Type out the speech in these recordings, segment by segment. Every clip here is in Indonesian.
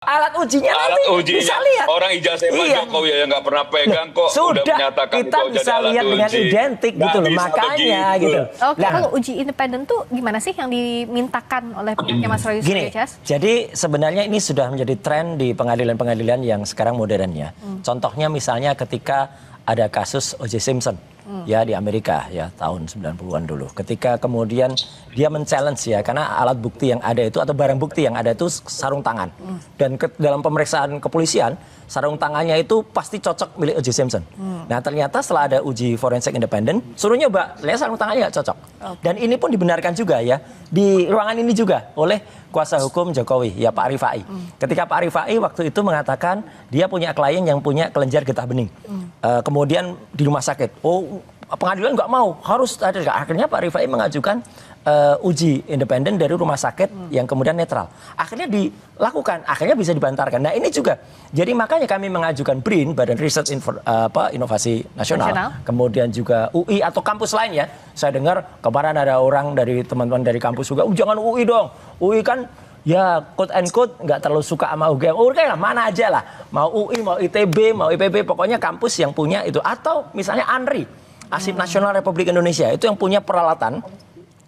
Alat ujinya bisa lihat. Orang ijazah Pak Jokowi yang nggak pernah pegang kok sudah udah menyatakan kita bisa lihat dengan identik gitu loh, makanya gitu. Oke, kalau uji independen tuh gimana sih yang dimintakan oleh pihaknya Mas Roy Gini, Suryo? jadi sebenarnya ini sudah menjadi tren di pengadilan-pengadilan yang sekarang modern ya. Contohnya misalnya ketika ada kasus O.J. Simpson ya di Amerika ya tahun 90-an dulu. Ketika kemudian dia men-challenge ya karena alat bukti yang ada itu atau barang bukti yang ada itu sarung tangan. Dan dalam pemeriksaan kepolisian sarung tangannya itu pasti cocok milik O.J. Simpson. Nah ternyata setelah ada uji forensik independen suruh nyoba, lihat sarung tangannya nggak cocok. Dan ini pun dibenarkan juga ya di ruangan ini juga oleh kuasa hukum Jokowi ya Pak Rifai. Ketika Pak Rifai waktu itu mengatakan dia punya klien yang punya kelenjar getah bening. Kemudian di rumah sakit, pengadilan nggak mau, harus ada. Akhirnya Pak Rifai mengajukan uji independen dari rumah sakit yang kemudian netral. Akhirnya dilakukan, akhirnya bisa dibantarkan. Nah ini juga, jadi makanya kami mengajukan BRIN, Badan Riset Inovasi Nasional, kemudian juga UI atau kampus lain ya. Saya dengar kemarin ada orang dari teman-teman dari kampus juga, jangan UI dong, UI kan ya quote and quote nggak terlalu suka sama UGM. Oke lah, mana aja lah, mau UI, mau ITB, mau IPB, pokoknya kampus yang punya itu. Atau misalnya ANRI, Arsip Nasional Republik Indonesia, itu yang punya peralatan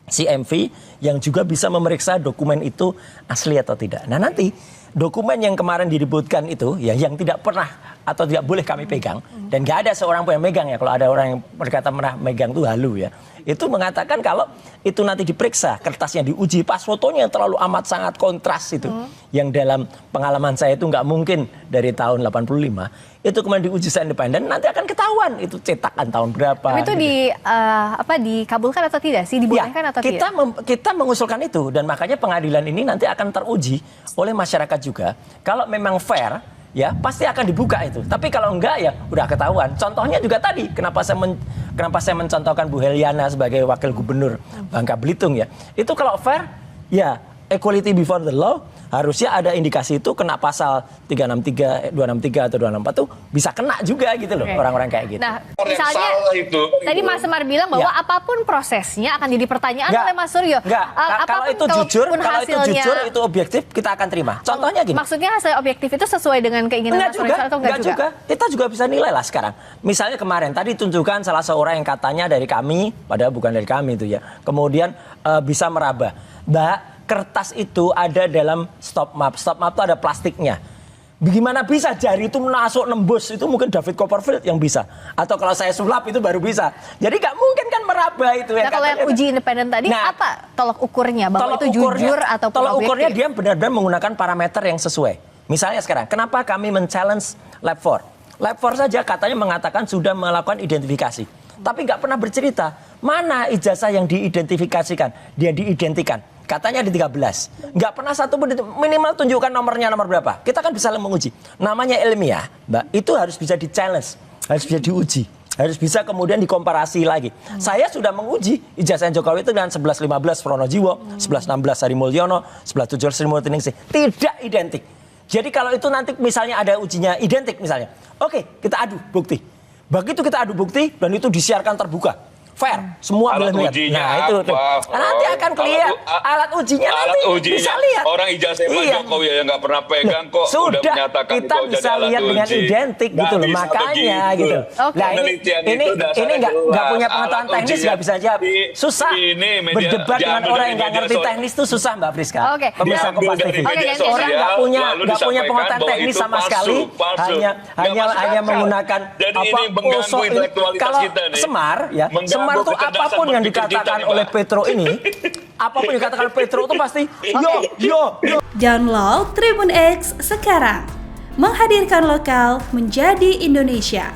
CMV yang juga bisa memeriksa dokumen itu asli atau tidak. Nah nanti dokumen yang kemarin diributkan itu ya yang tidak pernah atau tidak boleh kami pegang dan nggak ada seorang pun yang megang ya, kalau ada orang yang berkata pernah megang itu halu ya, itu mengatakan kalau itu nanti diperiksa kertasnya diuji pas fotonya yang terlalu amat sangat kontras itu yang dalam pengalaman saya itu nggak mungkin dari tahun 85 itu kemudian diuji secara independen nanti akan ketahuan itu cetakan tahun berapa. Tapi itu gitu. Dikabulkan atau tidak sih, dibolehkan atau tidak? Kita mengusulkan itu dan makanya pengadilan ini nanti akan teruji oleh masyarakat juga. Kalau memang fair ya pasti akan dibuka itu. Tapi kalau enggak ya udah ketahuan. Contohnya juga tadi kenapa saya mencontohkan Bu Heliana sebagai wakil gubernur Bangka Belitung ya. Itu kalau fair ya equality before the law harusnya ada indikasi itu kena pasal 363, 263 atau 264 tuh bisa kena juga gitu loh orang-orang kayak gitu. Nah, misalnya tadi Mas Semar bilang bahwa apapun prosesnya akan jadi pertanyaan oleh Mas Suryo. Kalau itu jujur, itu objektif kita akan terima. Contohnya gini. Maksudnya hasil objektif itu sesuai dengan keinginan Mas Suryo atau enggak juga? Kita juga bisa nilai lah sekarang. Misalnya kemarin tadi tunjukkan salah seorang yang katanya dari kami, padahal bukan dari kami itu ya. Kemudian bisa meraba. Kertas itu ada dalam stop map. Stop map itu ada plastiknya. Bagaimana bisa jari itu masuk nembus? Itu mungkin David Copperfield yang bisa. Atau kalau saya sulap itu baru bisa. Jadi nggak mungkin kan meraba itu. Nah kalau yang uji independen tadi apa tolok ukurnya? Bahwa itu jujur atau tolok ukurnya dia benar-benar menggunakan parameter yang sesuai. Misalnya sekarang, kenapa kami men-challenge Lab4? Lab4 saja katanya mengatakan sudah melakukan identifikasi. Tapi nggak pernah bercerita mana ijazah yang diidentifikasikan, dia diidentikan. Katanya di 13. Nggak pernah satu pun minimal tunjukkan nomornya nomor berapa. Kita kan bisa menguji. Namanya ilmiah, Mbak, itu harus bisa di-challenge, harus bisa diuji. Harus bisa kemudian dikomparasi lagi. Saya sudah menguji ijazah Jokowi itu dengan 1115 Pronojiwo, 1116 Sari Mulyono, 1117 Sri Mulyani. Tidak identik. Jadi kalau itu nanti misalnya ada ujinya identik misalnya. Oke, kita adu bukti. Begitu kita adu bukti dan itu disiarkan terbuka. Fair, semua boleh melihat. Nah itu nanti akan kelihatan alat ujinya bisa lihat. Orang ijazah Pak Jokowi yang nggak pernah pegang kok sudah udah menyatakan kita bisa lihat dengan identik gitu loh, makanya gitu. Nah ini nggak punya pengetahuan teknis nggak bisa jawab. Susah berdebat dengan orang yang nggak ngerti teknis itu susah Mbak Friska. Pemirsa Kompas TV. Orang nggak punya pengetahuan teknis sama sekali, hanya menggunakan kalau Semar ya. Semar itu apapun yang dikatakan oleh Petro ini, apapun yang dikatakan Petro itu pasti yo. Download Tribun X sekarang, menghadirkan lokal menjadi Indonesia.